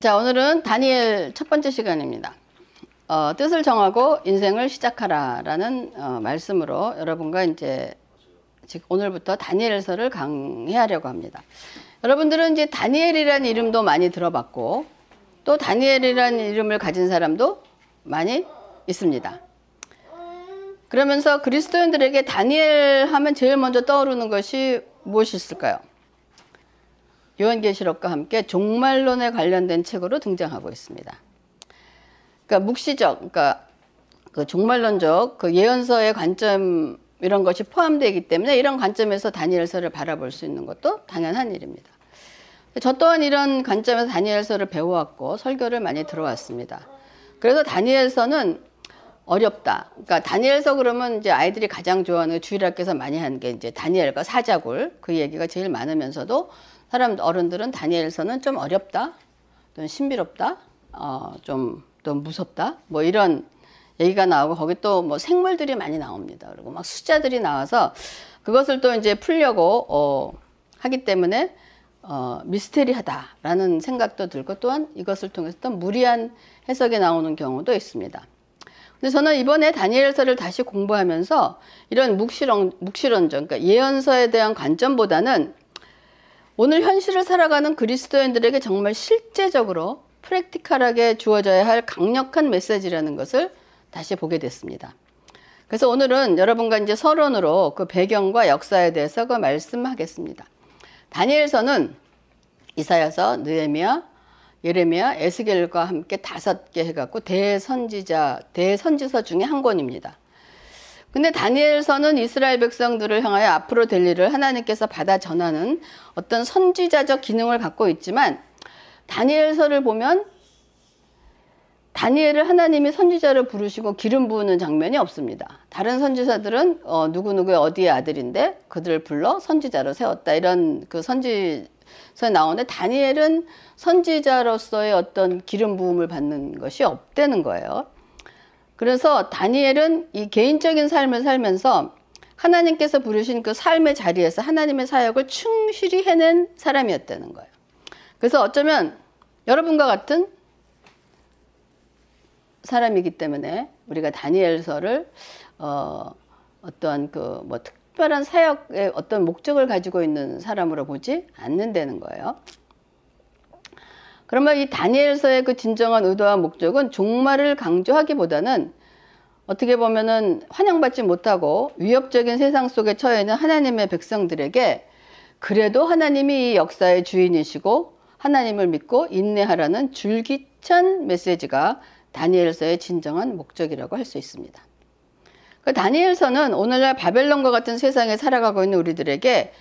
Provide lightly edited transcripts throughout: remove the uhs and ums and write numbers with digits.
자, 오늘은 다니엘 첫 번째 시간입니다. 뜻을 정하고 인생을 시작하라 라는 말씀으로 여러분과 이제 오늘부터 다니엘서를 강해하려고 합니다. 여러분들은 이제 다니엘이라는 이름도 많이 들어봤고 또 다니엘이라는 이름을 가진 사람도 많이 있습니다. 그러면서 그리스도인들에게 다니엘 하면 제일 먼저 떠오르는 것이 무엇이 있을까요? 요한계시록과 함께 종말론에 관련된 책으로 등장하고 있습니다. 그러니까 묵시적, 그러니까 그 종말론적 그 예언서의 관점 이런 것이 포함되기 때문에 이런 관점에서 다니엘서를 바라볼 수 있는 것도 당연한 일입니다. 저 또한 이런 관점에서 다니엘서를 배워왔고 설교를 많이 들어왔습니다. 그래서 다니엘서는 어렵다. 그러니까 다니엘서 그러면 이제 아이들이 가장 좋아하는 주일학교에서 많이 하는 게 이제 다니엘과 사자굴 그 얘기가 제일 많으면서도 어른들은 다니엘서는 좀 어렵다, 좀 신비롭다, 좀 무섭다, 뭐 이런 얘기가 나오고 거기 또 뭐 생물들이 많이 나옵니다. 그리고 막 숫자들이 나와서 그것을 또 이제 풀려고 하기 때문에 미스테리하다라는 생각도 들고 또한 이것을 통해서 또 무리한 해석이 나오는 경우도 있습니다. 근데 저는 이번에 다니엘서를 다시 공부하면서 이런 묵시론적, 그러니까 예언서에 대한 관점보다는 오늘 현실을 살아가는 그리스도인들에게 정말 실제적으로 프랙티컬하게 주어져야 할 강력한 메시지라는 것을 다시 보게 됐습니다. 그래서 오늘은 여러분과 이제 서론으로 그 배경과 역사에 대해서 그 말씀하겠습니다. 다니엘서는 이사야서, 느헤미야, 예레미야, 에스겔과 함께 5개 해갖고 대선지서 중에 한 권입니다. 근데 다니엘서는 이스라엘 백성들을 향하여 앞으로 될 일을 하나님께서 받아 전하는 어떤 선지자적 기능을 갖고 있지만 다니엘서를 보면 다니엘을 하나님이 선지자를 부르시고 기름 부으는 장면이 없습니다. 다른 선지자들은 누구누구의 어디의 아들인데 그들을 불러 선지자로 세웠다. 이런 그 선지서에 나오는데 다니엘은 선지자로서의 어떤 기름 부음을 받는 것이 없다는 거예요. 그래서 다니엘은 이 개인적인 삶을 살면서 하나님께서 부르신 그 삶의 자리에서 하나님의 사역을 충실히 해낸 사람이었다는 거예요. 그래서 어쩌면 여러분과 같은 사람이기 때문에 우리가 다니엘서를 어떠한 그 뭐 특별한 사역의 어떤 목적을 가지고 있는 사람으로 보지 않는다는 거예요. 그러면 이 다니엘서의 그 진정한 의도와 목적은 종말을 강조하기보다는 어떻게 보면은 환영받지 못하고 위협적인 세상 속에 처해 있는 하나님의 백성들에게 그래도 하나님이 이 역사의 주인이시고 하나님을 믿고 인내하라는 줄기찬 메시지가 다니엘서의 진정한 목적이라고 할 수 있습니다. 그 다니엘서는 오늘날 바벨론과 같은 세상에 살아가고 있는 우리들에게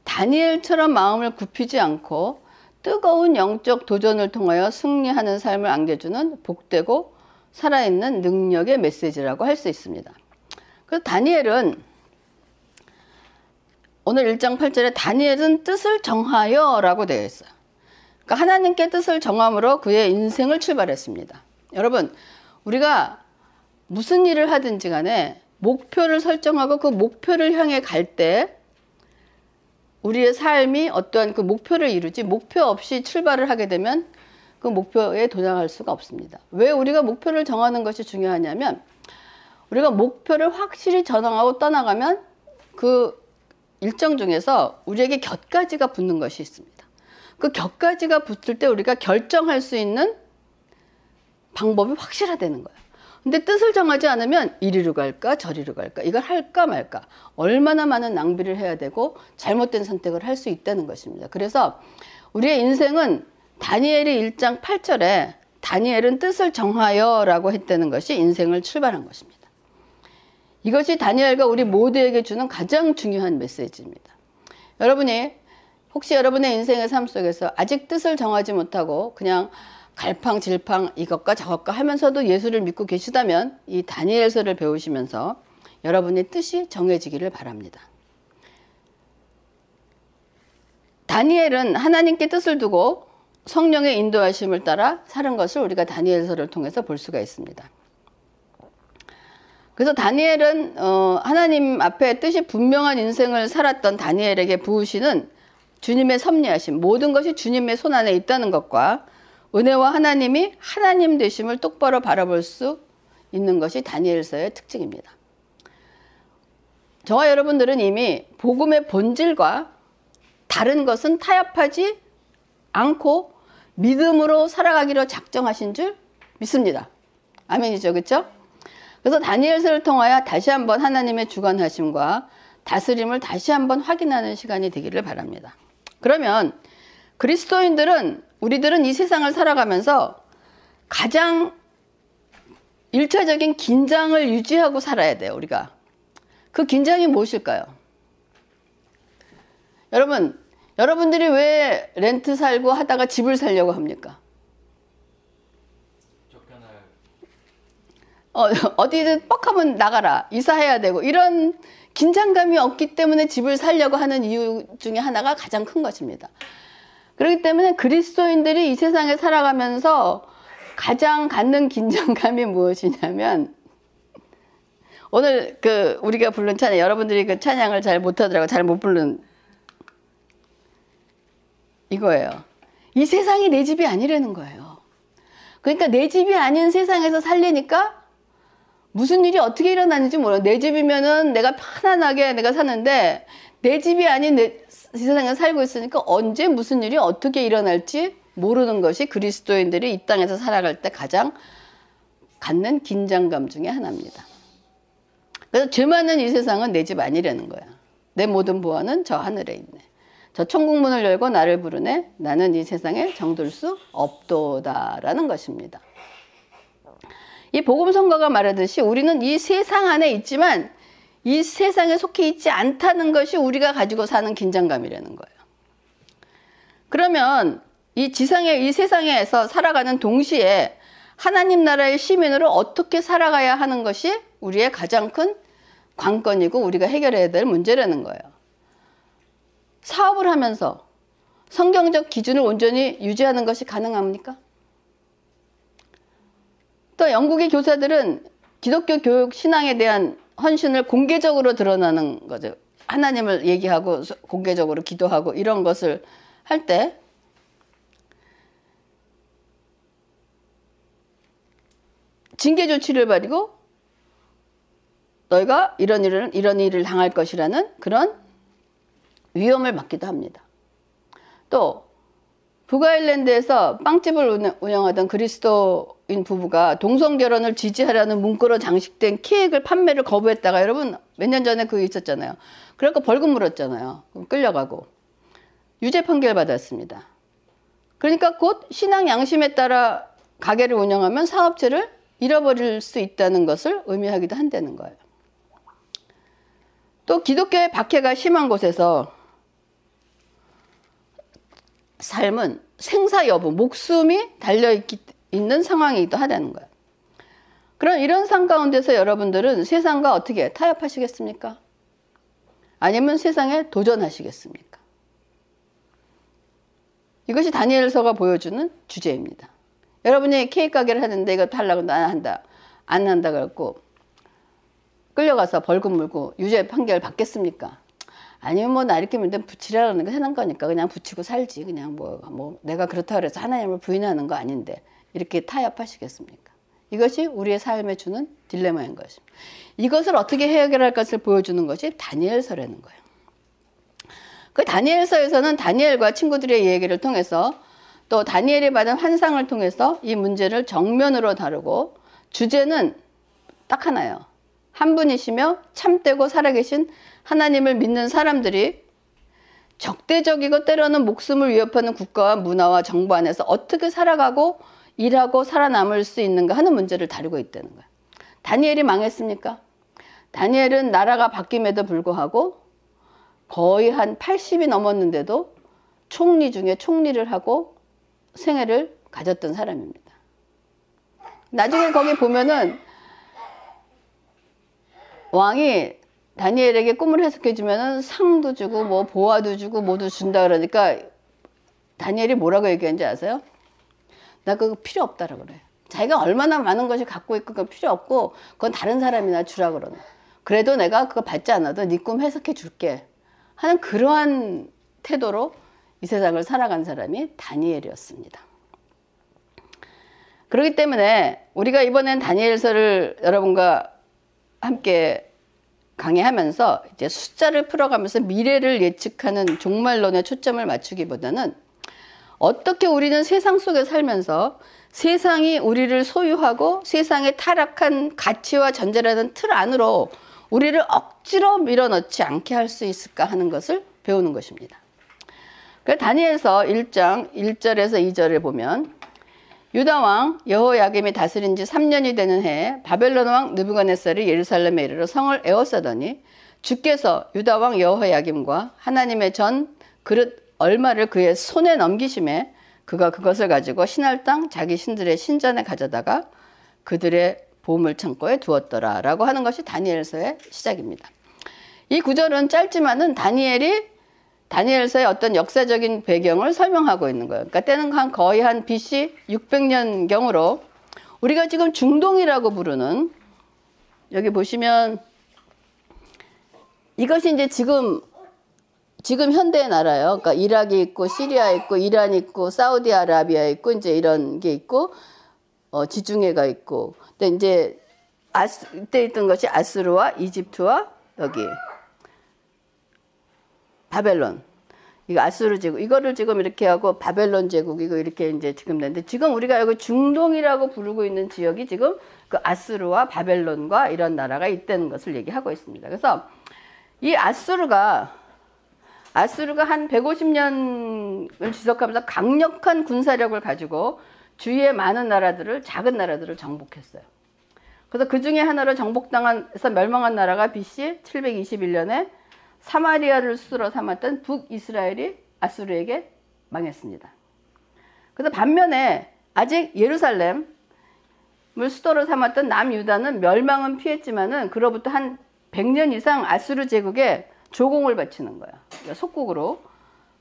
다니엘처럼 마음을 굽히지 않고 뜨거운 영적 도전을 통하여 승리하는 삶을 안겨주는 복되고 살아있는 능력의 메시지라고 할 수 있습니다. 그래서 다니엘은 오늘 1장 8절에 다니엘은 뜻을 정하여 라고 되어 있어요. 그러니까 하나님께 뜻을 정함으로 그의 인생을 출발했습니다. 여러분, 우리가 무슨 일을 하든지 간에 목표를 설정하고 그 목표를 향해 갈 때 우리의 삶이 어떠한 그 목표를 이루지 목표 없이 출발을 하게 되면 그 목표에 도달할 수가 없습니다. 왜 우리가 목표를 정하는 것이 중요하냐면 우리가 목표를 확실히 정하고 떠나가면 그 일정 중에서 우리에게 곁가지가 붙는 것이 있습니다. 그 곁가지가 붙을 때 우리가 결정할 수 있는 방법이 확실하다는 거예요. 근데 뜻을 정하지 않으면 이리로 갈까 저리로 갈까 이걸 할까 말까 얼마나 많은 낭비를 해야 되고 잘못된 선택을 할 수 있다는 것입니다. 그래서 우리의 인생은 다니엘이 1장 8절에 다니엘은 뜻을 정하여 라고 했다는 것이 인생을 출발한 것입니다. 이것이 다니엘과 우리 모두에게 주는 가장 중요한 메시지입니다. 여러분이 혹시 여러분의 인생의 삶 속에서 아직 뜻을 정하지 못하고 그냥 갈팡질팡 이것과 저것과 하면서도 예수를 믿고 계시다면 이 다니엘서를 배우시면서 여러분의 뜻이 정해지기를 바랍니다. 다니엘은 하나님께 뜻을 두고 성령의 인도하심을 따라 사는 것을 우리가 다니엘서를 통해서 볼 수가 있습니다. 그래서 다니엘은 하나님 앞에 뜻이 분명한 인생을 살았던 다니엘에게 부으시는 주님의 섭리하심, 모든 것이 주님의 손안에 있다는 것과 은혜와 하나님이 하나님 되심을 똑바로 바라볼 수 있는 것이 다니엘서의 특징입니다. 저와 여러분들은 이미 복음의 본질과 다른 것은 타협하지 않고 믿음으로 살아가기로 작정하신 줄 믿습니다. 아멘이죠, 그렇죠? 그래서 다니엘서를 통하여 다시 한번 하나님의 주관하심과 다스림을 다시 한번 확인하는 시간이 되기를 바랍니다. 그러면 그리스도인들은, 우리들은 이 세상을 살아가면서 가장 1차적인 긴장을 유지하고 살아야 돼요, 우리가. 그 긴장이 무엇일까요? 여러분들이 왜 렌트 살고 하다가 집을 살려고 합니까? 어디든 뻑하면 나가라, 이사해야 되고, 이런 긴장감이 없기 때문에 집을 살려고 하는 이유 중에 하나가 가장 큰 것입니다. 그렇기 때문에 그리스도인들이 이 세상에 살아가면서 가장 갖는 긴장감이 무엇이냐면, 오늘 우리가 부른 찬양, 여러분들이 그 찬양을 잘 못하더라고요. 잘 못 부르는 이거예요. 이 세상이 내 집이 아니라는 거예요. 그러니까 내 집이 아닌 세상에서 살려니까 무슨 일이 어떻게 일어나는지 몰라요. 내 집이면은 내가 편안하게 내가 사는데, 내 집이 아닌 세상에 살고 있으니까 언제 무슨 일이 어떻게 일어날지 모르는 것이 그리스도인들이 이 땅에서 살아갈 때 가장 갖는 긴장감 중에 하나입니다. 그래서 죄 많은 이 세상은 내 집 아니라는 거야. 내 모든 보안은 저 하늘에 있네. 저 천국문을 열고 나를 부르네. 나는 이 세상에 정들 수 없도다라는 것입니다. 이 복음성가가 말하듯이 우리는 이 세상 안에 있지만 이 세상에 속해 있지 않다는 것이 우리가 가지고 사는 긴장감이라는 거예요. 그러면 이 세상에서 살아가는 동시에 하나님 나라의 시민으로 어떻게 살아가야 하는 것이 우리의 가장 큰 관건이고 우리가 해결해야 될 문제라는 거예요. 사업을 하면서 성경적 기준을 온전히 유지하는 것이 가능합니까? 또 영국의 교사들은 기독교 교육 신앙에 대한 헌신을 공개적으로 드러나는 거죠. 하나님을 얘기하고 공개적으로 기도하고 이런 것을 할 때 징계 조치를 받고 너희가 이런 일을 당할 것이라는 그런 위험을 받기도 합니다. 또 북아일랜드에서 빵집을 운영하던 그리스도인 부부가 동성결혼을 지지하라는 문구로 장식된 케이크를 판매를 거부했다가, 여러분 몇 년 전에 그거 있었잖아요. 그러니까 벌금 물었잖아요. 끌려가고 유죄 판결 받았습니다. 그러니까 곧 신앙 양심에 따라 가게를 운영하면 사업체를 잃어버릴 수 있다는 것을 의미하기도 한다는 거예요. 또 기독교의 박해가 심한 곳에서 삶은 생사 여부, 목숨이 달려있는 상황이기도 하다는 거예요. 그런 이런 삶 가운데서 여러분들은 세상과 어떻게 타협하시겠습니까? 아니면 세상에 도전하시겠습니까? 이것이 다니엘서가 보여주는 주제입니다. 여러분이 케이크 가게를 하는데 이거 하려고 안 한다 그랬고 끌려가서 벌금 물고 유죄 판결 받겠습니까? 아니면 뭐 나 이렇게 믿으면 붙이라는 게 하는 거니까 그냥 붙이고 살지. 그냥 뭐 내가 그렇다고 해서 하나님을 부인하는 거 아닌데 이렇게 타협하시겠습니까? 이것이 우리의 삶에 주는 딜레마인 것입니다. 이것을 어떻게 해결할 것을 보여주는 것이 다니엘서라는 거예요. 그 다니엘서에서는 다니엘과 친구들의 얘기를 통해서 또 다니엘이 받은 환상을 통해서 이 문제를 정면으로 다루고, 주제는 딱 하나예요. 한 분이시며 참되고 살아계신 하나님을 믿는 사람들이 적대적이고 때로는 목숨을 위협하는 국가와 문화와 정부 안에서 어떻게 살아가고 일하고 살아남을 수 있는가 하는 문제를 다루고 있다는 거예요. 다니엘이 망했습니까? 다니엘은 나라가 바뀜에도 불구하고 거의 한 80이 넘었는데도 총리 중에 총리를 하고 생애를 가졌던 사람입니다. 나중에 거기 보면은 왕이 다니엘에게 꿈을 해석해 주면은 상도 주고 뭐 보화도 주고 뭐도 준다 그러니까 다니엘이 뭐라고 얘기하는지 아세요? 나 그거 필요 없다라고 그래. 자기가 얼마나 많은 것이 갖고 있고 그건 필요 없고 그건 다른 사람이나 주라 그러네. 그래도 내가 그거 받지 않아도 네 꿈 해석해 줄게 하는 그러한 태도로 이 세상을 살아간 사람이 다니엘이었습니다. 그렇기 때문에 우리가 이번엔 다니엘서를 여러분과 함께 강의하면서 이제 숫자를 풀어가면서 미래를 예측하는 종말론에 초점을 맞추기보다는 어떻게 우리는 세상 속에 살면서 세상이 우리를 소유하고 세상의 타락한 가치와 전제라는 틀 안으로 우리를 억지로 밀어넣지 않게 할 수 있을까 하는 것을 배우는 것입니다. 다니엘서 1장 1절에서 2절에 보면 유다왕 여호야김이 다스린 지 3년이 되는 해에 바벨론 왕 느부갓네살이 예루살렘에 이르러 성을 에워싸더니 주께서 유다왕 여호야김과 하나님의 전 그릇 얼마를 그의 손에 넘기심에 그가 그것을 가지고 신할 땅 자기 신들의 신전에 가져다가 그들의 보물 창고에 두었더라 라고 하는 것이 다니엘서의 시작입니다. 이 구절은 짧지만은 다니엘서의 어떤 역사적인 배경을 설명하고 있는 거예요. 그러니까 때는 거의 한 BC 600년경으로 우리가 지금 중동이라고 부르는, 여기 보시면 이것이 이제 지금 현대의 나라예요. 그러니까 이라크 있고 시리아 있고 이란 있고 사우디아라비아 있고 이제 이런 게 있고 지중해가 있고. 근데 이제 이때 있던 것이 아수르와 이집트와 여기 바벨론. 이거 아수르 제국. 이거를 지금 이렇게 하고 바벨론 제국이고 이렇게 이제 지금 되는데 지금 우리가 여기 중동이라고 부르고 있는 지역이 지금 그 아수르와 바벨론과 이런 나라가 있다는 것을 얘기하고 있습니다. 그래서 이 아수르가 한 150년을 지속하면서 강력한 군사력을 가지고 주위의 많은 나라들을, 작은 나라들을 정복했어요. 그래서 그 중에 하나로 정복당해서 멸망한 나라가 BC 721년에 사마리아를 수도로 삼았던 북이스라엘이 아수르에게 망했습니다. 그래서 반면에 아직 예루살렘을 수도로 삼았던 남유다는 멸망은 피했지만은 그로부터 한 100년 이상 아수르 제국에 조공을 바치는 거야. 그러니까 속국으로.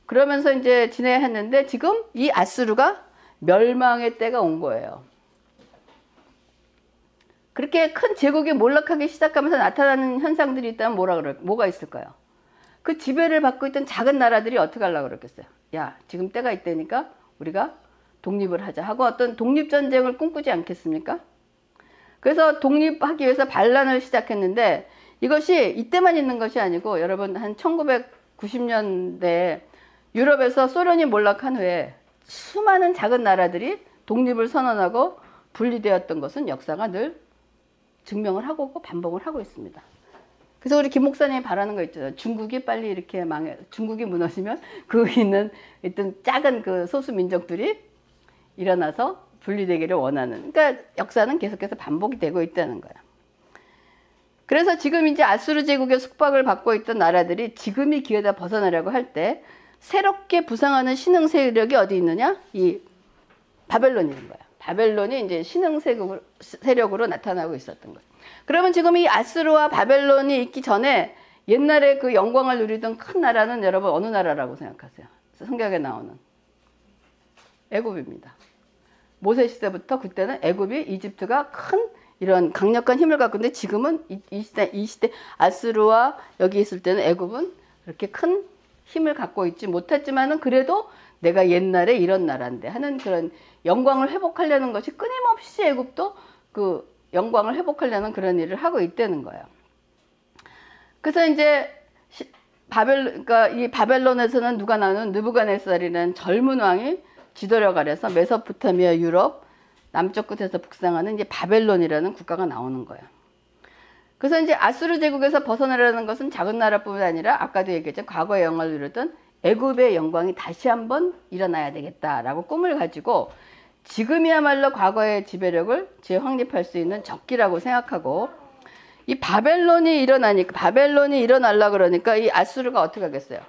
그러면서 이제 지내했는데 지금 이 아수르가 멸망의 때가 온 거예요. 그렇게 큰 제국이 몰락하기 시작하면서 나타나는 현상들이 있다면 뭐가 있을까요? 그 지배를 받고 있던 작은 나라들이 어떻게 하려고 그랬겠어요? 야, 지금 때가 있다니까 우리가 독립을 하자 하고 어떤 독립전쟁을 꿈꾸지 않겠습니까? 그래서 독립하기 위해서 반란을 시작했는데 이것이 이때만 있는 것이 아니고 여러분 한 1990년대에 유럽에서 소련이 몰락한 후에 수많은 작은 나라들이 독립을 선언하고 분리되었던 것은 역사가 늘 증명을 하고 반복을 하고 있습니다. 그래서 우리 김 목사님이 바라는 거 있잖아요. 중국이 빨리 이렇게 중국이 무너지면 그 있는 어떤 작은 그 소수 민족들이 일어나서 분리되기를 원하는. 그러니까 역사는 계속해서 반복이 되고 있다는 거야. 그래서 지금 이제 아수르 제국의 숙박을 받고 있던 나라들이 지금이 기회다 벗어나려고 할 때 새롭게 부상하는 신흥 세력이 어디 있느냐? 이 바벨론이 있는 거야. 바벨론이 이제 신흥 세력으로 나타나고 있었던 거예요. 그러면 지금 이 아수르와 바벨론이 있기 전에 옛날에 그 영광을 누리던 큰 나라는 여러분 어느 나라라고 생각하세요? 성경에 나오는 애굽입니다. 모세 시대부터 그때는 애굽이 이집트가 큰 이런 강력한 힘을 갖고 있는데 지금은 이 시대 아수르와 여기 있을 때는 애굽은 그렇게 큰 힘을 갖고 있지 못했지만은 그래도 내가 옛날에 이런 나라인데 하는 그런 영광을 회복하려는 것이 끊임없이 애굽도 그 영광을 회복하려는 그런 일을 하고 있다는 거예요. 그래서 이제 그러니까 이 바벨론에서는 누가 나오는 느부갓네살이라는 젊은 왕이 지도력 아래서 메소포타미아 유럽 남쪽 끝에서 북상하는 이제 바벨론이라는 국가가 나오는 거예요. 그래서 이제 아수르 제국에서 벗어나려는 것은 작은 나라뿐만 아니라 아까도 얘기했죠. 과거의 영광을 누렸던 애굽의 영광이 다시 한번 일어나야 되겠다라고 꿈을 가지고 지금이야말로 과거의 지배력을 재확립할 수 있는 적기라고 생각하고 이 바벨론이 일어나려고 그러니까 이 아수르가 어떻게 하겠어요?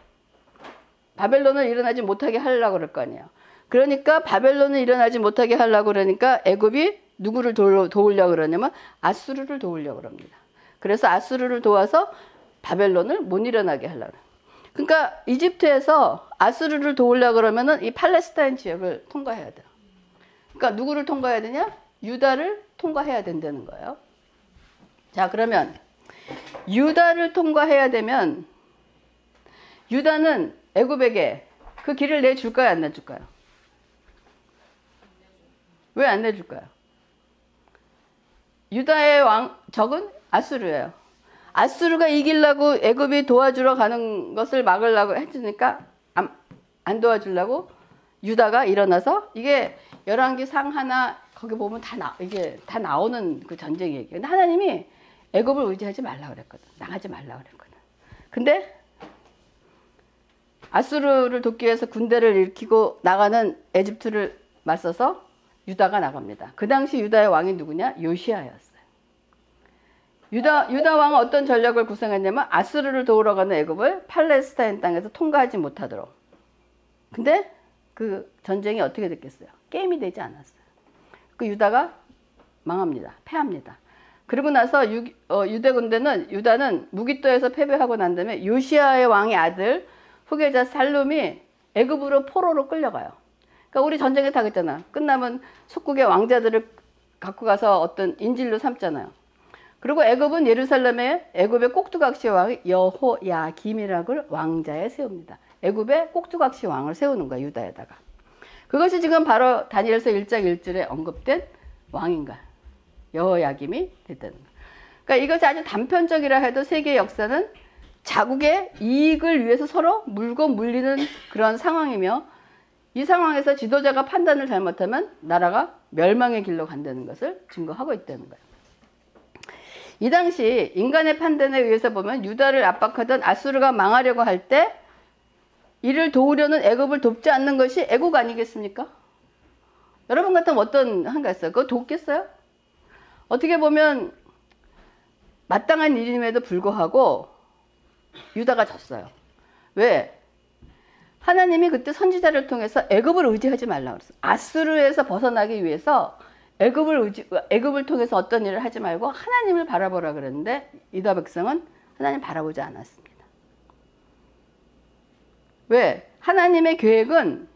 바벨론을 일어나지 못하게 하려고 그럴 거 아니에요. 그러니까 바벨론을 일어나지 못하게 하려고 그러니까 애굽이 누구를 도우려고 그러냐면 아수르를 도우려고 합니다. 그래서 아수르를 도와서 바벨론을 못 일어나게 하려고. 그러니까 이집트에서 아수르를 도우려고 그러면은 이 팔레스타인 지역을 통과해야 돼요. 그러니까 누구를 통과해야 되냐? 유다를 통과해야 된다는 거예요. 자, 그러면 유다를 통과해야 되면 유다는 애굽에게 그 길을 내줄까요? 안 내줄까요? 왜 안 내줄까요? 유다의 적은 아수르예요. 아수르가 이기려고 애굽이 도와주러 가는 것을 막으려고 해주니까 안 도와주려고 유다가 일어나서, 이게 열왕기상 하나 거기 보면 이게 다 나오는 그 전쟁 얘기예요. 근데 하나님이 애굽을 의지하지 말라 그랬거든. 나가지 말라 그랬거든. 근데 아수르를 돕기 위해서 군대를 일으키고 나가는 에집트를 맞서서 유다가 나갑니다. 그 당시 유다의 왕이 누구냐? 요시아였어요. 유다 왕은 어떤 전략을 구성했냐면 아수르를 도우러 가는 애굽을 팔레스타인 땅에서 통과하지 못하도록. 근데 그 전쟁이 어떻게 됐겠어요? 게임이 되지 않았어요. 그 유다가 망합니다. 패합니다. 그리고 나서 유다는 무기토에서 패배하고 난 다음에 요시아의 왕의 아들 후계자 살룸이 애굽으로 포로로 끌려가요. 그러니까 우리 전쟁에 다 그랬잖아. 끝나면 속국의 왕자들을 갖고 가서 어떤 인질로 삼잖아요. 그리고 애굽은 예루살렘에 애굽의 꼭두각시 왕이 여호야김이라고 왕자에 세웁니다. 애굽의 꼭두각시 왕을 세우는 거야, 유다에다가. 그것이 지금 바로 다니엘서 1장 1절에 언급된 왕인가, 여호야김이 됐다는 거야. 그러니까 이것이 아주 단편적이라 해도 세계 역사는 자국의 이익을 위해서 서로 물고 물리는 그런 상황이며, 이 상황에서 지도자가 판단을 잘못하면 나라가 멸망의 길로 간다는 것을 증거하고 있다는 거예요. 이 당시 인간의 판단에 의해서 보면 유다를 압박하던 아수르가 망하려고 할 때 이를 도우려는 애굽을 돕지 않는 것이 애국 아니겠습니까? 여러분 같으면 어떤 한가 있어요? 그거 돕겠어요? 어떻게 보면 마땅한 일임에도 불구하고 유다가 졌어요. 왜? 하나님이 그때 선지자를 통해서 애굽을 의지하지 말라고 그랬어요. 아수르에서 벗어나기 위해서 애굽을 통해서 어떤 일을 하지 말고 하나님을 바라보라 그랬는데 유다 백성은 하나님 바라보지 않았습니다. 왜? 하나님의 계획은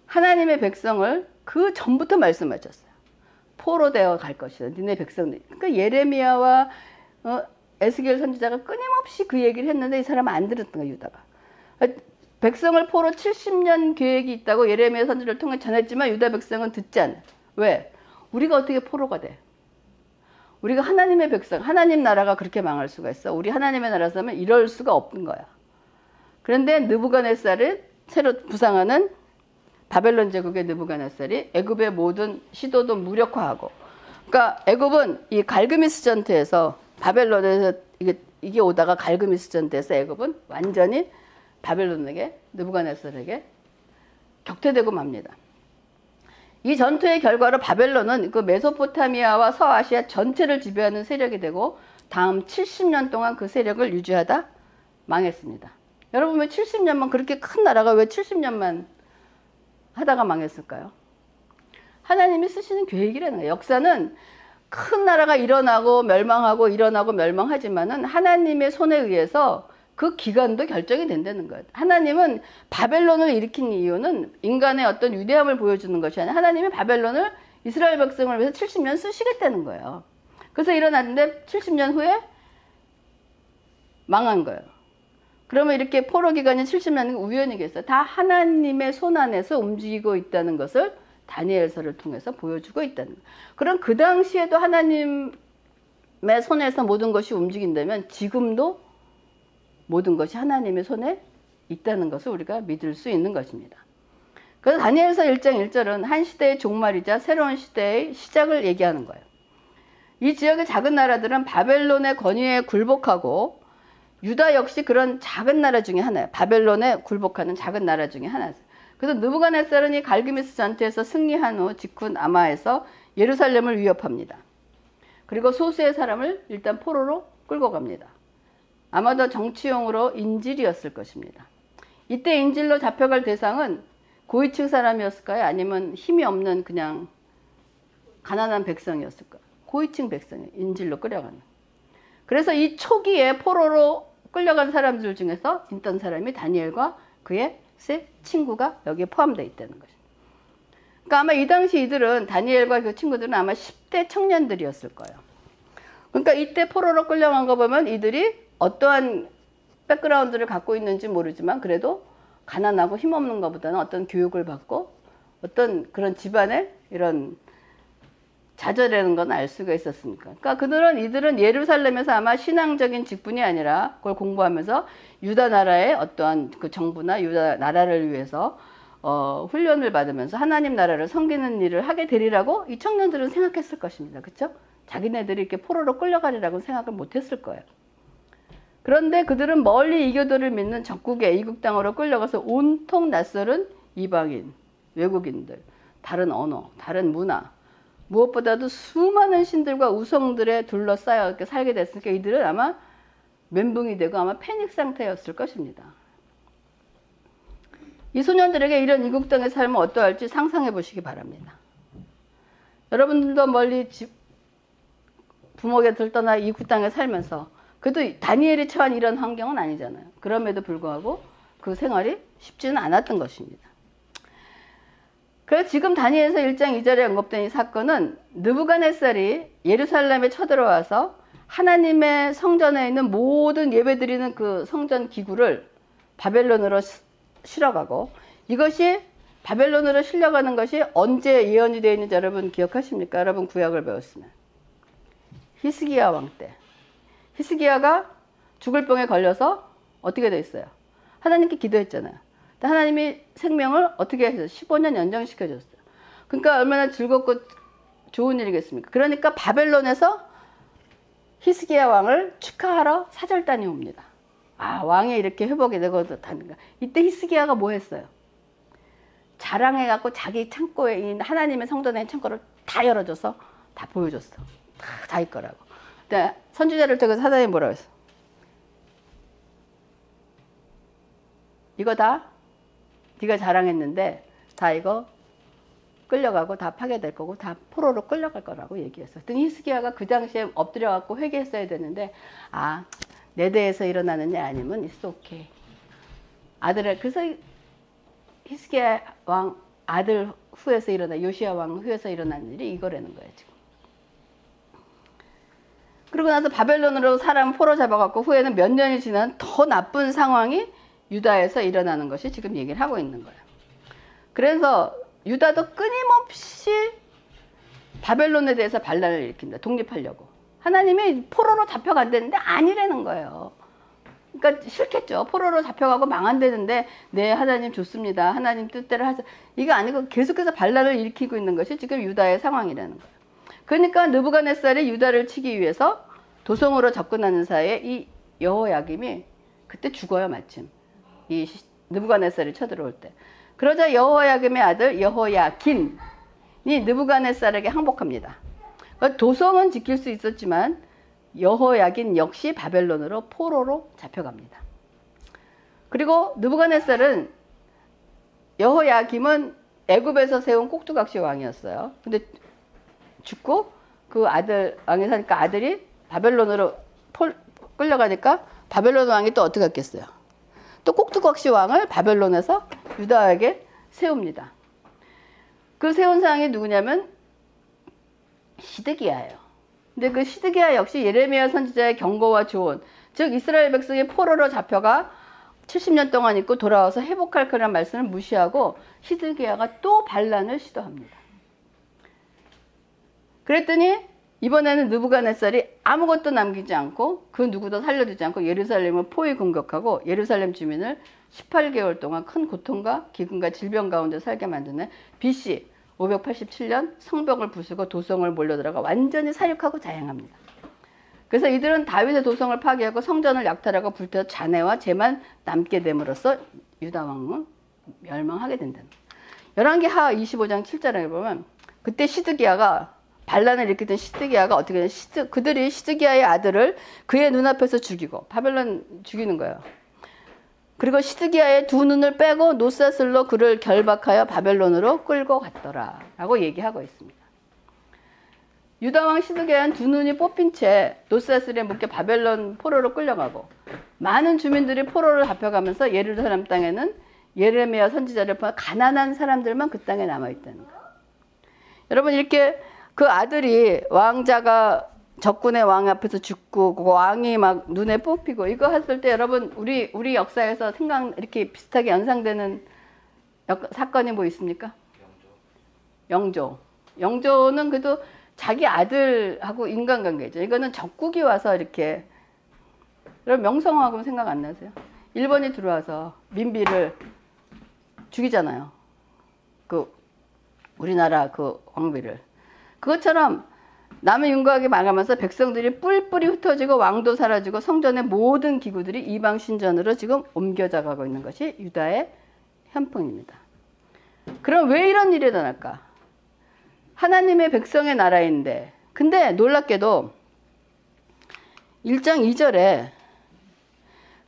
하나님의 백성을 그 전부터 말씀하셨어요. 포로되어 갈 것이다. 니네 백성들. 그러니까 예레미야와 에스겔 선지자가 끊임없이 그 얘기를 했는데 이 사람은 안 들었던 거야, 유다가. 백성을 포로 70년 계획이 있다고 예레미야 선지를 통해 전했지만 유다 백성은 듣지 않아요. 왜? 우리가 어떻게 포로가 돼? 우리가 하나님의 백성, 하나님 나라가 그렇게 망할 수가 있어? 우리 하나님의 나라라면 이럴 수가 없는 거야. 그런데 느부갓네살을 새로 부상하는 바벨론 제국의 느부갓네살이 애굽의 모든 시도도 무력화하고, 그러니까 애굽은 이 갈그미스 전투에서 바벨론에서 이게 오다가 갈그미스 전투에서 애굽은 완전히 바벨론에게, 느부갓네살에게 격퇴되고 맙니다. 이 전투의 결과로 바벨론은 그 메소포타미아와 서아시아 전체를 지배하는 세력이 되고 다음 70년 동안 그 세력을 유지하다 망했습니다. 여러분, 왜 70년만, 그렇게 큰 나라가 왜 70년만 하다가 망했을까요? 하나님이 쓰시는 계획이라는 거예요. 역사는 큰 나라가 일어나고 멸망하지만은 하나님의 손에 의해서 그 기간도 결정이 된다는 거예요. 하나님은 바벨론을 일으킨 이유는 인간의 어떤 위대함을 보여주는 것이 아니라 하나님이 바벨론을 이스라엘 백성을 위해서 70년 쓰시겠다는 거예요. 그래서 일어났는데 70년 후에 망한 거예요. 그러면 이렇게 포로 기간이 70년이 우연이겠어요? 다 하나님의 손 안에서 움직이고 있다는 것을 다니엘서를 통해서 보여주고 있다는 거예요. 그럼 그 당시에도 하나님의 손에서 모든 것이 움직인다면 지금도 모든 것이 하나님의 손에 있다는 것을 우리가 믿을 수 있는 것입니다. 그래서 다니엘서 1장 1절은 한 시대의 종말이자 새로운 시대의 시작을 얘기하는 거예요. 이 지역의 작은 나라들은 바벨론의 권위에 굴복하고 유다 역시 그런 작은 나라 중에 하나예요. 바벨론에 굴복하는 작은 나라 중에 하나예요. 그래서 느부갓네살은 이 갈그미스 전투에서 승리한 후 직후 남아에서 예루살렘을 위협합니다. 그리고 소수의 사람을 일단 포로로 끌고 갑니다. 아마도 정치용으로 인질이었을 것입니다. 이때 인질로 잡혀갈 대상은 고위층 사람이었을까요? 아니면 힘이 없는 그냥 가난한 백성이었을까요? 고위층 백성이 인질로 끌려가는. 그래서 이 초기에 포로로 끌려간 사람들 중에서 있던 사람이 다니엘과 그의 세 친구가 여기에 포함되어 있다는 것입니다. 그러니까 아마 이 당시 이들은, 다니엘과 그 친구들은 아마 10대 청년들이었을 거예요. 그러니까 이때 포로로 끌려간 거 보면 이들이 어떠한 백그라운드를 갖고 있는지 모르지만 그래도 가난하고 힘없는 것보다는 어떤 교육을 받고 어떤 그런 집안의 이런 좌절하는 건 알 수가 있었으니까. 그러니까 이들은 예루살렘에서 아마 신앙적인 직분이 아니라 그걸 공부하면서 유다 나라의 어떠한 그 정부나 유다 나라를 위해서 훈련을 받으면서 하나님 나라를 섬기는 일을 하게 되리라고 이 청년들은 생각했을 것입니다. 그렇죠? 자기네들이 이렇게 포로로 끌려가리라고 생각을 못했을 거예요. 그런데 그들은 멀리 이교도를 믿는 적국의 이국 땅으로 끌려가서 온통 낯설은 이방인, 외국인들, 다른 언어, 다른 문화, 무엇보다도 수많은 신들과 우성들에 둘러싸여 이렇게 살게 됐으니까 이들은 아마 멘붕이 되고 아마 패닉 상태였을 것입니다. 이 소년들에게 이런 이국 땅의 삶은 어떠할지 상상해 보시기 바랍니다. 여러분들도 멀리 부모 곁을 떠나 이국 땅에 살면서 그래도 다니엘이 처한 이런 환경은 아니잖아요. 그럼에도 불구하고 그 생활이 쉽지는 않았던 것입니다. 그래서 지금 다니엘서 1장 2절에 언급된 이 사건은 느부갓네살이 예루살렘에 쳐들어와서 하나님의 성전에 있는 모든 예배드리는 그 성전 기구를 바벨론으로 실어가고, 이것이 바벨론으로 실려가는 것이 언제 예언이 되어 있는지 여러분 기억하십니까? 여러분 구약을 배웠으면 히스기야 왕 때, 히스기야가 죽을 병에 걸려서 어떻게 돼 있어요? 하나님께 기도했잖아요. 하나님이 생명을 어떻게 하셨어요? 15년 연장시켜줬어요. 그러니까 얼마나 즐겁고 좋은 일이겠습니까? 그러니까 바벨론에서 히스기야 왕을 축하하러 사절단이 옵니다. 아, 왕이 이렇게 회복이 되고 다는가. 이때 히스기야가 뭐 했어요? 자랑해갖고 자기 창고에 있는 하나님의 성전에 있는 창고를 다 열어줘서 다 보여줬어. 다 자기 거라고. 근데 선지자를 통해서 하나님이 뭐라고 했어? 이거 다 네가 자랑했는데 다 이거 끌려가고 다 파괴될 거고 다 포로로 끌려갈 거라고 얘기했어. 그랬더니 히스기야가 그 당시에 엎드려갖고 회개했어야 되는데, 아, 내 대에서 일어나는 일 아니면 it's okay. 아들을, 그래서 히스기야 왕 아들 후에서 일어나, 요시야 왕 후에서 일어난 일이 이거라는 거예요, 지금. 그러고 나서 바벨론으로 사람 포로 잡아갖고 후에는 몇 년이 지난 더 나쁜 상황이 유다에서 일어나는 것이 지금 얘기를 하고 있는 거예요. 그래서 유다도 끊임없이 바벨론에 대해서 반란을 일으킵니다. 독립하려고. 하나님이 포로로 잡혀간다는데 아니라는 거예요. 그러니까 싫겠죠. 포로로 잡혀가고 망한다는데 네, 하나님 좋습니다. 하나님 뜻대로 하자. 이거 아니고 계속해서 반란을 일으키고 있는 것이 지금 유다의 상황이라는 거예요. 그러니까 느부갓네살이 유다를 치기 위해서 도성으로 접근하는 사이에 이 여호야김이 그때 죽어요, 마침. 이 느부갓네살이 쳐들어올 때. 그러자 여호야김의 아들 여호야긴이 느부갓네살에게 항복합니다. 도성은 지킬 수 있었지만 여호야긴 역시 바벨론으로 포로로 잡혀갑니다. 그리고 느부갓네살은, 여호야김은 애굽에서 세운 꼭두각시 왕이었어요. 근데 죽고 그 아들 왕이 사니까 아들이 바벨론으로 끌려가니까 바벨론 왕이 또 어떻게 했겠어요? 또 꼭두각시 왕을 바벨론에서 유다에게 세웁니다. 그 세운 사람이 누구냐면 시드기야예요. 근데 그 시드기야 역시 예레미야 선지자의 경고와 조언, 즉 이스라엘 백성이 포로로 잡혀가 70년 동안 있고 돌아와서 회복할 거란 말씀을 무시하고 시드기야가 또 반란을 시도합니다. 그랬더니 이번에는 느부갓네살이 아무것도 남기지 않고 그 누구도 살려두지 않고 예루살렘을 포위 공격하고 예루살렘 주민을 18개월 동안 큰 고통과 기근과 질병 가운데 살게 만드는 BC 587년 성벽을 부수고 도성을 몰려들어가 완전히 사륙하고 자행합니다. 그래서 이들은 다윗의 도성을 파괴하고 성전을 약탈하고 불태워 잔해와 재만 남게 됨으로써 유다 왕은 멸망하게 된다는 거예요. 열왕기하 25장 7절에 보면 그때 시드기야가 반란을 일으켰던 시드기야가 어떻게 했냐면 그들이 시드기야의 아들을 그의 눈앞에서 죽이고 바벨론 죽이는 거예요. 그리고 시드기야의 두 눈을 빼고 노사슬로 그를 결박하여 바벨론으로 끌고 갔더라 라고 얘기하고 있습니다. 유다왕 시드기야는 두 눈이 뽑힌 채 노사슬에 묶여 바벨론 포로로 끌려가고 많은 주민들이 포로로 잡혀가면서 예루살렘 땅에는 예레미야 선지자를 포함한 가난한 사람들만 그 땅에 남아있다는 거예요. 여러분, 이렇게 그 아들이 왕자가 적군의 왕 앞에서 죽고 그 왕이 막 눈에 뽑히고 이거 했을 때 여러분 우리 역사에서 이렇게 비슷하게 연상되는 사건이 뭐 있습니까? 영조. 영조는 그래도 자기 아들하고 인간관계죠. 이거는 적국이 와서 이렇게, 여러분 명성황후금 생각 안 나세요? 일본이 들어와서 민비를 죽이잖아요. 그 우리나라 그 왕비를. 그것처럼 남은 윤곽이 망하면서 백성들이 뿔뿔이 흩어지고 왕도 사라지고 성전의 모든 기구들이 이방 신전으로 지금 옮겨져 가고 있는 것이 유다의 현풍입니다. 그럼 왜 이런 일이 일어날까? 하나님의 백성의 나라인데, 근데 놀랍게도 1장 2절에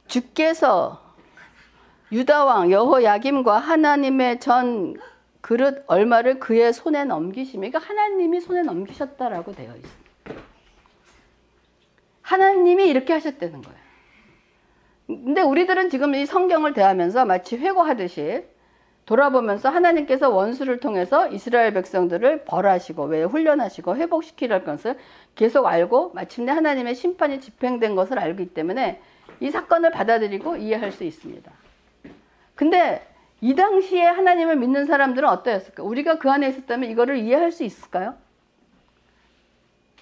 주께서 유다왕 여호야김과 하나님의 전 그릇 얼마를 그의 손에 넘기시며, 그러니까 하나님이 손에 넘기셨다라고 되어 있습니다. 하나님이 이렇게 하셨다는 거예요. 근데 우리들은 지금 이 성경을 대하면서 마치 회고하듯이 돌아보면서 하나님께서 원수를 통해서 이스라엘 백성들을 벌하시고 왜 훈련하시고 회복시키려는 것을 계속 알고 마침내 하나님의 심판이 집행된 것을 알기 때문에 이 사건을 받아들이고 이해할 수 있습니다. 근데 이 당시에 하나님을 믿는 사람들은 어떠했을까? 우리가 그 안에 있었다면 이거를 이해할 수 있을까요?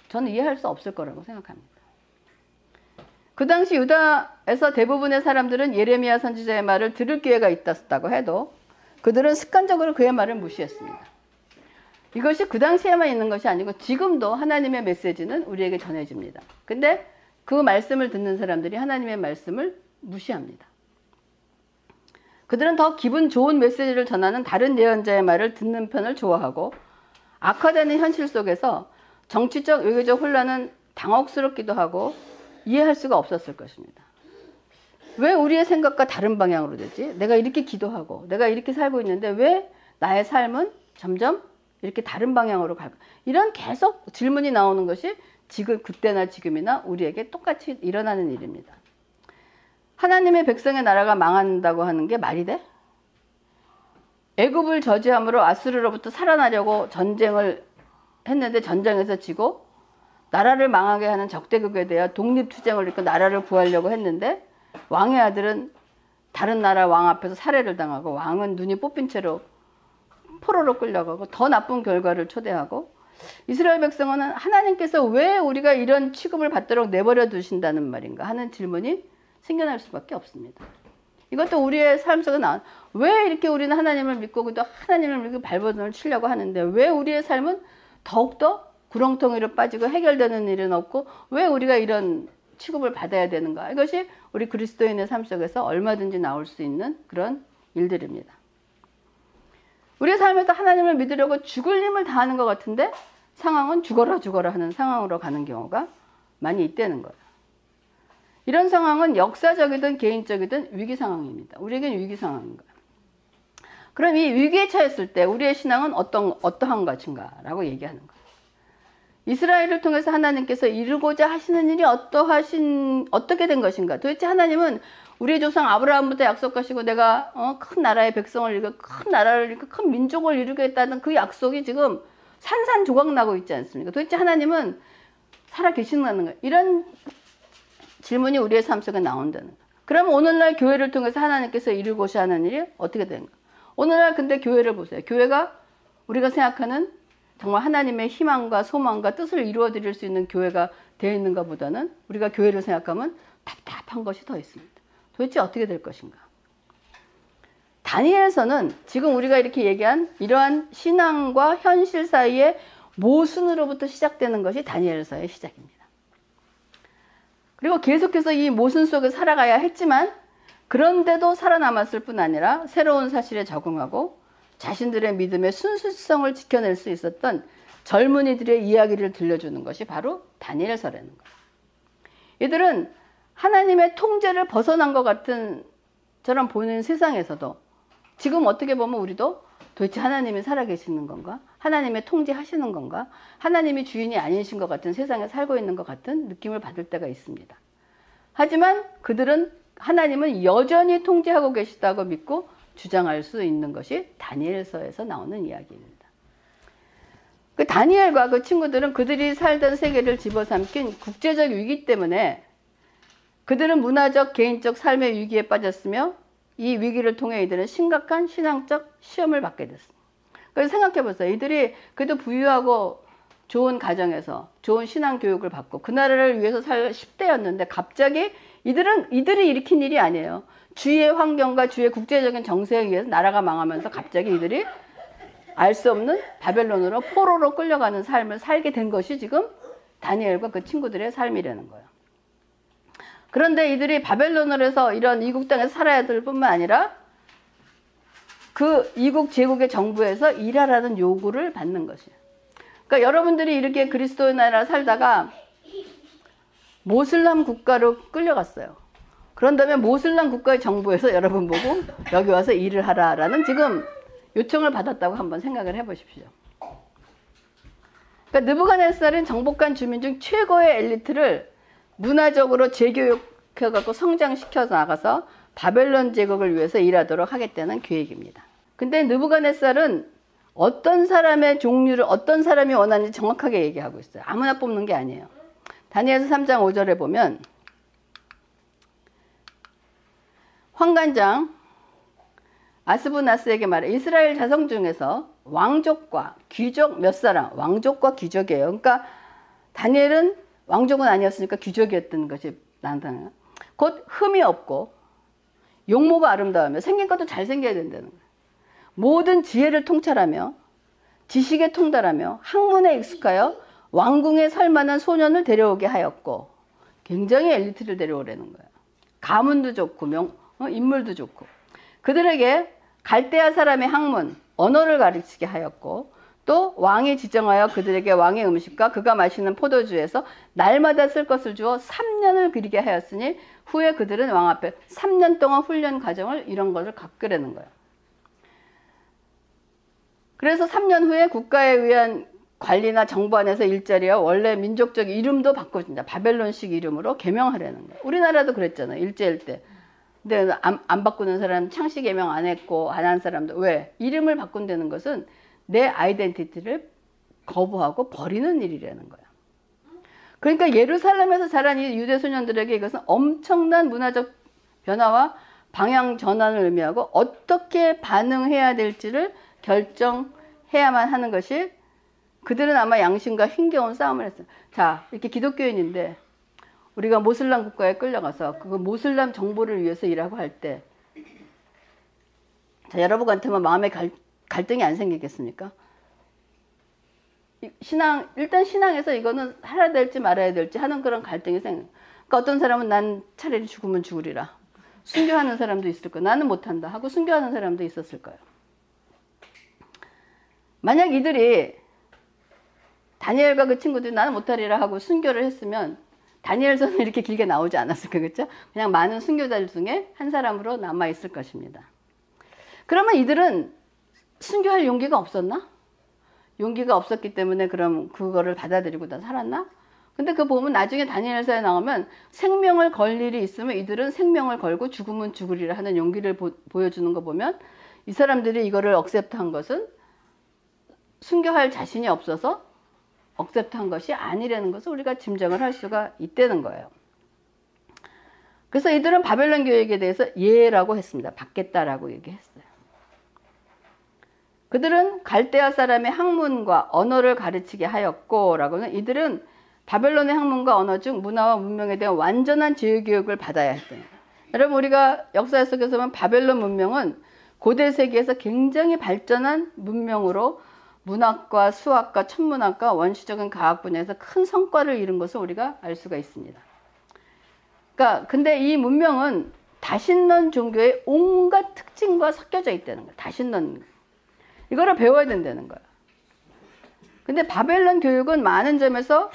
저는 이해할 수 없을 거라고 생각합니다. 그 당시 유다에서 대부분의 사람들은 예레미야 선지자의 말을 들을 기회가 있었다고 해도 그들은 습관적으로 그의 말을 무시했습니다. 이것이 그 당시에만 있는 것이 아니고 지금도 하나님의 메시지는 우리에게 전해집니다. 근데 그 말씀을 듣는 사람들이 하나님의 말씀을 무시합니다. 그들은 더 기분 좋은 메시지를 전하는 다른 예언자의 말을 듣는 편을 좋아하고, 악화되는 현실 속에서 정치적, 외교적 혼란은 당혹스럽기도 하고 이해할 수가 없었을 것입니다. 왜 우리의 생각과 다른 방향으로 되지? 내가 이렇게 기도하고 내가 이렇게 살고 있는데 왜 나의 삶은 점점 이렇게 다른 방향으로 갈까? 이런 계속 질문이 나오는 것이 지금, 그때나 지금이나 우리에게 똑같이 일어나는 일입니다. 하나님의 백성의 나라가 망한다고 하는 게 말이 돼? 애굽을 저지함으로 아수르로부터 살아나려고 전쟁을 했는데 전쟁에서 지고 나라를 망하게 하는 적대국에 대해 독립투쟁을 일으켜 나라를 구하려고 했는데 왕의 아들은 다른 나라 왕 앞에서 살해를 당하고 왕은 눈이 뽑힌 채로 포로로 끌려가고 더 나쁜 결과를 초대하고, 이스라엘 백성은 하나님께서 왜 우리가 이런 취급을 받도록 내버려 두신다는 말인가 하는 질문이 생겨날 수밖에 없습니다. 이것도 우리의 삶 속에 나온, 왜 이렇게 우리는 하나님을 믿고 또 하나님을 믿고 발버둥을 치려고 하는데 왜 우리의 삶은 더욱더 구렁텅이로 빠지고 해결되는 일은 없고 왜 우리가 이런 취급을 받아야 되는가? 이것이 우리 그리스도인의 삶 속에서 얼마든지 나올 수 있는 그런 일들입니다. 우리의 삶에서 하나님을 믿으려고 죽을 힘을 다하는 것 같은데 상황은 죽어라 죽어라 하는 상황으로 가는 경우가 많이 있다는 거예요. 이런 상황은 역사적이든 개인적이든 위기 상황입니다. 우리에겐 위기 상황인 거예요. 그럼 이 위기에 처했을 때 우리의 신앙은 어떠한 것인가라고 얘기하는 거예요. 이스라엘을 통해서 하나님께서 이루고자 하시는 일이 어떻게 된 것인가? 도대체 하나님은 우리의 조상 아브라함부터 약속하시고 내가 큰 나라의 백성을 이루고 큰 나라를 이루고 큰 민족을 이루겠다는 그 약속이 지금 산산조각 나고 있지 않습니까? 도대체 하나님은 살아 계시는 거예요. 이런 질문이 우리의 삶 속에 나온다는 거예요. 그러면 오늘날 교회를 통해서 하나님께서 이루고자 하는 일이 어떻게 되는가? 오늘날 근데 교회를 보세요. 교회가 우리가 생각하는 정말 하나님의 희망과 소망과 뜻을 이루어 드릴 수 있는 교회가 되어 있는가 보다는 우리가 교회를 생각하면 답답한 것이 더 있습니다. 도대체 어떻게 될 것인가? 다니엘서는 지금 우리가 이렇게 얘기한 이러한 신앙과 현실 사이의 모순으로부터 시작되는 것이 다니엘서의 시작입니다. 그리고 계속해서 이 모순 속에 살아가야 했지만 그런데도 살아남았을 뿐 아니라 새로운 사실에 적응하고 자신들의 믿음의 순수성을 지켜낼 수 있었던 젊은이들의 이야기를 들려주는 것이 바로 다니엘서라는 거예요. 이들은 하나님의 통제를 벗어난 것 같은 저런 보이는 세상에서도 지금 어떻게 보면 우리도 도대체 하나님이 살아계시는 건가? 하나님의 통제하시는 건가? 하나님이 주인이 아니신 것 같은 세상에 살고 있는 것 같은 느낌을 받을 때가 있습니다. 하지만 그들은 하나님은 여전히 통제하고 계시다고 믿고 주장할 수 있는 것이 다니엘서에서 나오는 이야기입니다. 그 다니엘과 그 친구들은 그들이 살던 세계를 집어삼킨 국제적 위기 때문에 그들은 문화적, 개인적 삶의 위기에 빠졌으며 이 위기를 통해 이들은 심각한 신앙적 시험을 받게 됐습니다. 그래서 생각해 보세요. 이들이 그래도 부유하고 좋은 가정에서 좋은 신앙 교육을 받고 그 나라를 위해서 살 10대였는데 갑자기 이들이 일으킨 일이 아니에요. 주위의 환경과 주위의 국제적인 정세에 의해서 나라가 망하면서 갑자기 이들이 알 수 없는 바벨론으로 포로로 끌려가는 삶을 살게 된 것이 지금 다니엘과 그 친구들의 삶이라는 거예요. 그런데 이들이 바벨론으로 해서 이런 이국 땅에서 살아야 될 뿐만 아니라 그 이국 제국의 정부에서 일하라는 요구를 받는 것이에요. 그러니까 여러분들이 이렇게 그리스도의 나라를 살다가 모슬람 국가로 끌려갔어요. 그런 다음에 모슬람 국가의 정부에서 여러분 보고 여기 와서 일을 하라라는 지금 요청을 받았다고 한번 생각을 해보십시오. 그러니까 느부갓네살은 정복한 주민 중 최고의 엘리트를 문화적으로 재교육해갖고 성장시켜 나가서 바벨론 제국을 위해서 일하도록 하겠다는 계획입니다. 근데 느부갓네살은 어떤 사람의 종류를 어떤 사람이 원하는지 정확하게 얘기하고 있어요. 아무나 뽑는 게 아니에요. 다니엘서 3장 5절에 보면 환관장 아스부나스에게 말해 이스라엘 자손 중에서 왕족과 귀족 몇 사람, 왕족과 귀족이에요. 그러니까 다니엘은 왕족은 아니었으니까 귀족이었던 것이 나타나요. 곧 흠이 없고 용모가 아름다우며 생긴 것도 잘생겨야 된다는 거예요. 모든 지혜를 통찰하며 지식에 통달하며 학문에 익숙하여 왕궁에 살만한 소년을 데려오게 하였고 굉장히 엘리트를 데려오라는 거예요. 가문도 좋고 인물도 좋고 그들에게 갈대아 사람의 학문, 언어를 가르치게 하였고 또 왕이 지정하여 그들에게 왕의 음식과 그가 마시는 포도주에서 날마다 쓸 것을 주어 3년을 그리게 하였으니 후에 그들은 왕 앞에 3년 동안 훈련 과정을 이런 것을 겪으라는 거예요. 그래서 3년 후에 국가에 의한 관리나 정부 안에서 일자리와 원래 민족적 이름도 바꿔준다. 바벨론식 이름으로 개명하라는 거예요. 우리나라도 그랬잖아요. 일제일 때. 근데 안 바꾸는 사람 창씨 개명 안 했고 안 한 사람도 왜? 이름을 바꾼다는 것은 내 아이덴티티를 거부하고 버리는 일이라는 거야. 그러니까 예루살렘에서 자란 이 유대 소년들에게 이것은 엄청난 문화적 변화와 방향 전환을 의미하고 어떻게 반응해야 될지를 결정해야만 하는 것이 그들은 아마 양심과 힘겨운 싸움을 했어요. 자, 이렇게 기독교인인데 우리가 모슬람 국가에 끌려가서 그 모슬람 정보를 위해서 일하고 할 때 자, 여러분한테만 마음의 갈등이 안 생기겠습니까? 일단 신앙에서 이거는 해야 될지 말아야 될지 하는 그런 갈등이 생겨요. 그러니까 어떤 사람은 난 차라리 죽으면 죽으리라. 순교하는 사람도 있을 거예요. 나는 못한다 하고 순교하는 사람도 있었을 거예요. 만약 이들이 다니엘과 그 친구들이 나는 못하리라 하고 순교를 했으면 다니엘서는 이렇게 길게 나오지 않았을 거예요. 그렇죠? 그냥 많은 순교자들 중에 한 사람으로 남아있을 것입니다. 그러면 이들은 순교할 용기가 없었나? 용기가 없었기 때문에 그럼 그거를 받아들이고 다 살았나? 근데 그 보면 나중에 다니엘서에 나오면 생명을 걸 일이 있으면 이들은 생명을 걸고 죽으면 죽으리라 하는 용기를 보여주는 거 보면 이 사람들이 이거를 억셉트한 것은 순교할 자신이 없어서 억셉트한 것이 아니라는 것을 우리가 짐작을 할 수가 있다는 거예요. 그래서 이들은 바벨론 교육에 대해서 예라고 했습니다. 받겠다라고 얘기했어요. 그들은 갈대아 사람의 학문과 언어를 가르치게 하였고 라고는 이들은 바벨론의 학문과 언어 중 문화와 문명에 대한 완전한 제휴교육을 받아야 했어요. 여러분 우리가 역사 속에서 보면 바벨론 문명은 고대 세계에서 굉장히 발전한 문명으로 문학과 수학과 천문학과 원시적인 과학 분야에서 큰 성과를 이룬 것을 우리가 알 수가 있습니다. 그러니까 근데 이 문명은 다신론 종교의 온갖 특징과 섞여져 있다는 거예요. 다신론 이거를 배워야 된다는 거예요. 근데 바벨론 교육은 많은 점에서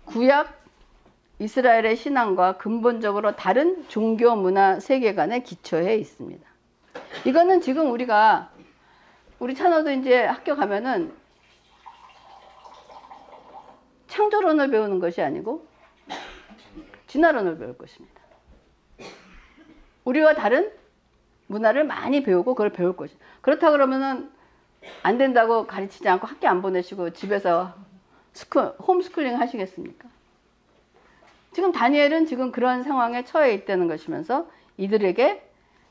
구약 이스라엘의 신앙과 근본적으로 다른 종교 문화 세계관에 기초해 있습니다. 이거는 지금 우리 찬호도 이제 학교 가면은 창조론을 배우는 것이 아니고 진화론을 배울 것입니다. 우리와 다른 문화를 많이 배우고 그걸 배울 것입니다. 그렇다 그러면은 안 된다고 가르치지 않고 학교 안 보내시고 집에서 홈스쿨링 하시겠습니까? 지금 다니엘은 지금 그런 상황에 처해 있다는 것이면서 이들에게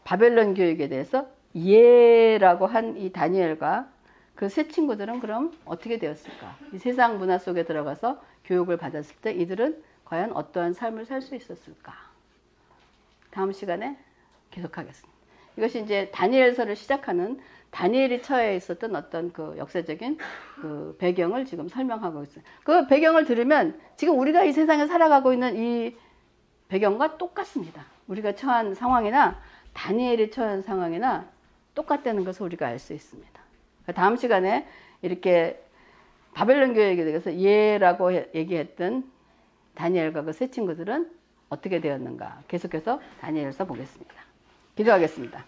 바벨론 교육에 대해서 예라고 한 이 다니엘과 그 세 친구들은 그럼 어떻게 되었을까? 이 세상 문화 속에 들어가서 교육을 받았을 때 이들은 과연 어떠한 삶을 살 수 있었을까? 다음 시간에 계속하겠습니다. 이것이 이제 다니엘서를 시작하는 다니엘이 처해 있었던 어떤 그 역사적인 그 배경을 지금 설명하고 있어요. 그 배경을 들으면 지금 우리가 이 세상에 살아가고 있는 이 배경과 똑같습니다. 우리가 처한 상황이나 다니엘이 처한 상황이나 똑같다는 것을 우리가 알 수 있습니다. 다음 시간에 이렇게 바벨론 교회에 대해서 예라고 얘기했던 다니엘과 그 세 친구들은 어떻게 되었는가 계속해서 다니엘서 보겠습니다. 기도하겠습니다.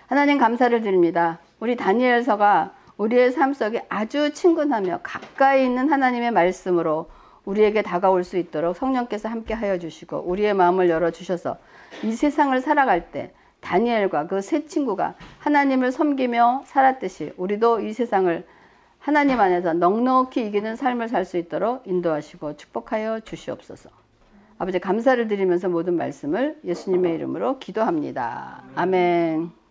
하나님 감사를 드립니다. 우리 다니엘서가 우리의 삶 속에 아주 친근하며 가까이 있는 하나님의 말씀으로 우리에게 다가올 수 있도록 성령께서 함께 하여 주시고 우리의 마음을 열어주셔서 이 세상을 살아갈 때 다니엘과 그 세 친구가 하나님을 섬기며 살았듯이 우리도 이 세상을 하나님 안에서 넉넉히 이기는 삶을 살 수 있도록 인도하시고 축복하여 주시옵소서. 아버지 감사를 드리면서 모든 말씀을 예수님의 이름으로 기도합니다. 아멘.